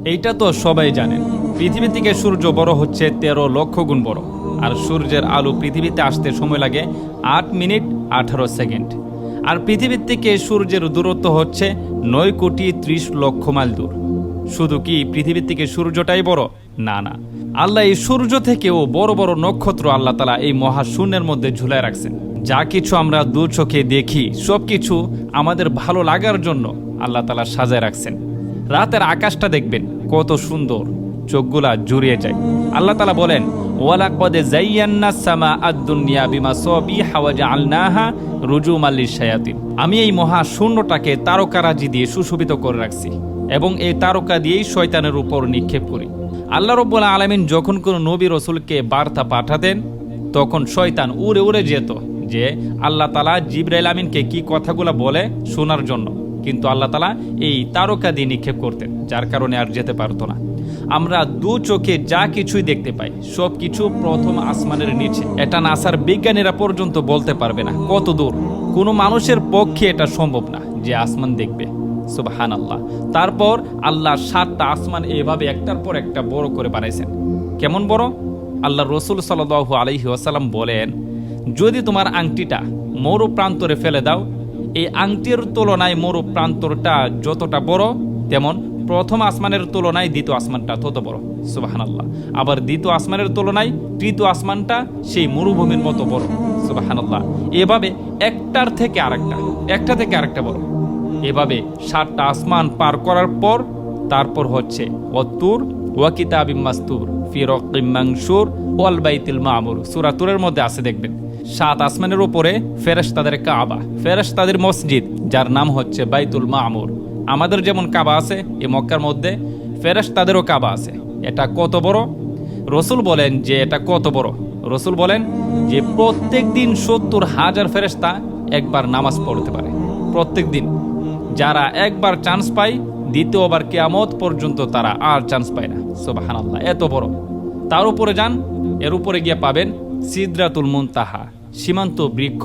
এইটা তো সবাই জানেন, পৃথিবী থেকে সূর্য বড় হচ্ছে 13 লক্ষ গুণ বড়। আর সূর্যের আলো পৃথিবীতে আসতে সময় লাগে 8 মিনিট 18 সেকেন্ড। আর পৃথিবীর থেকে সূর্যের দূরত্ব হচ্ছে 9 কোটি 30 লক্ষ মাইল দূর। শুধু কি পৃথিবীর থেকে সূর্যটাই বড়? না না, আল্লাহ এই সূর্য থেকেও বড় বড় নক্ষত্র আল্লাহ তালা এই মহাশূন্যের মধ্যে ঝুলায় রাখছেন। যা কিছু আমরা দু চোখে দেখি সব কিছু আমাদের ভালো লাগার জন্য আল্লাহ তালা সাজায় রাখছেন। রাতের আকাশটা দেখবেন কত সুন্দর, চোখগুলা জুড়িয়ে যায়। আল্লাহ তালা বলেন, ওয়ালাকাদ যায়্যান্না সামা আদ-দুনিয়া বিমাসাবিহা ওয়া জাআলনাহা রুজুমান লিশ-শায়াতিন। আমি এই মহাশূন্যটাকে তারকারাজি দিয়ে সুশোভিত করে রাখছি এবং এই তারকা দিয়েই শয়তানের উপর নিক্ষেপ করি। আল্লাহ রাব্বুল আলামিন যখন কোনো নবী রাসূলকে বার্তা পাঠাতেন তখন শয়তান উড়ে উড়ে যেত যে আল্লাহ তাআলা জিবরাইল আমিনকে কি কথাগুলো বলে শোনার জন্য, কিন্তু আল্লাহ তাআলা এই তারকা দিয়ে নিক্ষেপ করতেন, যার কারণে আর যেতে পারতো না। আমরা দু চোখে যা কিছুই দেখতে পাই সব কিছু প্রথম আসমানের নিচে। এটা নাসার বিজ্ঞানীরা পর্যন্ত বলতে পারবে না কত দূর। কোনো মানুষের পক্ষে এটা সম্ভব না যে আসমান দেখবে। সুবহানাল্লাহ। তারপর আল্লাহ 7টা আসমান এভাবে একটার পর একটা বড় করে বানাইছেন। কেমন বড়? আল্লাহ রসুল সাল্লাল্লাহু আলাইহি ওয়াসাল্লাম বলেন, যদি তোমার আংটিটা মরু প্রান্তরে ফেলে দাও, এই আংটির তুলনায় মরু প্রান্তরটা যতটা বড়, তেমন প্রথম আসমানের তুলনায় দ্বিতীয় আসমানটা তত বড়। সুবহানাল্লাহ। আবার দ্বিতীয় আসমানের তুলনায় তৃতীয় আসমানটা সেই মরুভূমির মতো বড়। সুবহানাল্লাহ। এভাবে একটা থেকে আরেকটা বড়। এভাবে 7টা আসমান পার করার পর তারপর হচ্ছে ওয়াত্তুর ওয়া কিতাবিম মাসতুর ফি রাক্কিম মানশুর ওয়াল বাইতুল মামুর। সূরা তুরের মধ্যে আছে দেখবেন। 7 আসমানের উপরে ফেরেশতাদের কাবা, ফেরেশতাদের মসজিদ, যার নাম হচ্ছে বাইতুল মামুর। আমাদের যেমন কাবা আছে এই মক্কার মধ্যে, ফেরেশতাদেরও কাবা আছে। এটা কত বড়? রসুল বলেন যে এটা কত বড়? রসুল বলেন যে প্রত্যেক দিন 70,000 ফেরেশতা একবার নামাজ পড়তে পারে। প্রত্যেক দিন। যারা একবার চান্স পায়, দ্বিতীয়বার কিয়ামত পর্যন্ত তারা আর চান্স পায় না। সুবহানাল্লাহ। এত বড়। তার উপরে যান, এর উপরে গিয়ে পাবেন সিদরাতুল মুনতাহা, সীমান্ত বৃক্ষ।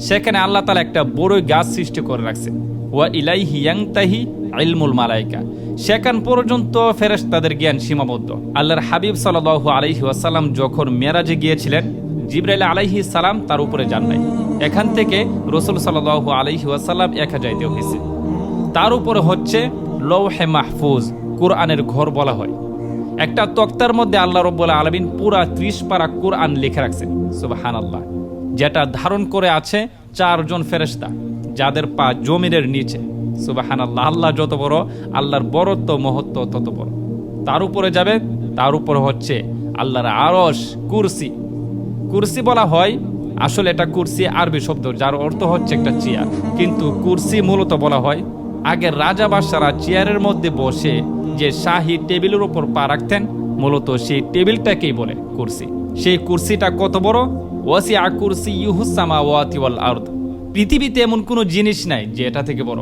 সেখানে আল্লাহ তাআলা একটা বড় গাছ সৃষ্টি করে রাখছেন। ওয়া ইলাইহি ইয়ানতাহি ইলমুল মালায়েকা। সেখান পর্যন্ত ফেরেশতাদের জ্ঞান সীমাবদ্ধ। আল্লাহর হাবিব সাল্লাল্লাহু আলাইহি ওয়াসাল্লাম যখন মেরাজে গিয়েছিলেন, জিবরাইল আলাইহিস সালাম তার উপরে যান নাই। এখান থেকে রাসূল সাল্লাল্লাহু আলাইহি ওয়াসাল্লাম একা যাইতে হয়েছে। তার উপরে হচ্ছে লৌহে মাহফুজ, কোরআনের ঘর বলা হয়। একটা তক্তার মধ্যে আল্লাহ রাব্বুল আলামিন পুরা 30 পারা কোরআন লিখে রাখছেন। সুবহানাল্লাহ। যেটা ধারণ করে আছে 4 জন ফেরেশতা, যাদের পা জমিনের নিচে। সুবহানাল্লাহ। আল্লাহ যত বড়, আল্লাহর বড়ত্ব মহত্ব তত বড়। তার উপরে যাবে, তার উপরে হচ্ছে আল্লাহর আরশ, কুরসি। কুরসি বলা হয়, আসলে এটা কুরসি আরবি শব্দ, যার অর্থ হচ্ছে একটা চেয়ার, কিন্তু কুরসি মূলত বলা হয় আগের রাজা বাদশারা চেয়ারের মধ্যে বসে যে শাহী টেবিলের উপর পা রাখতেন, মূলত সেই টেবিলটাকেই বলে কুরসি। সেই কুরসিটা কত বড়? ওয়াসিআ কুরসিয়ুহুস সামাওয়াতি ওয়াল আরদ। পৃথিবীতে এমন কোনো জিনিস নাই যে এটা থেকে বড়।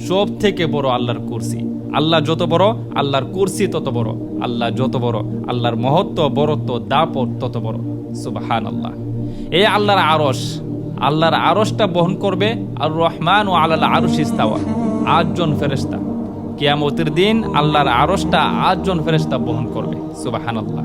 সব থেকে বড় আল্লাহর কুরসি। আল্লাহ যত বড়, আল্লাহর কুরসি তত বড়। আল্লাহ যত বড়, আল্লাহর মহত্ব, বড়ত্ব, দাপট তত বড়। সুবহানাল্লাহ। এই আল্লাহর আরশ, আল্লাহর আরশটা বহন করবে আর রহমান ও আলাল আরশ ইস্তাওয়া, 8 জন ফেরেশতা। কিয়ামতের দিন আল্লাহর আরশটা 8 জন ফেরেশতা বহন করবে। সুবহানাল্লাহ।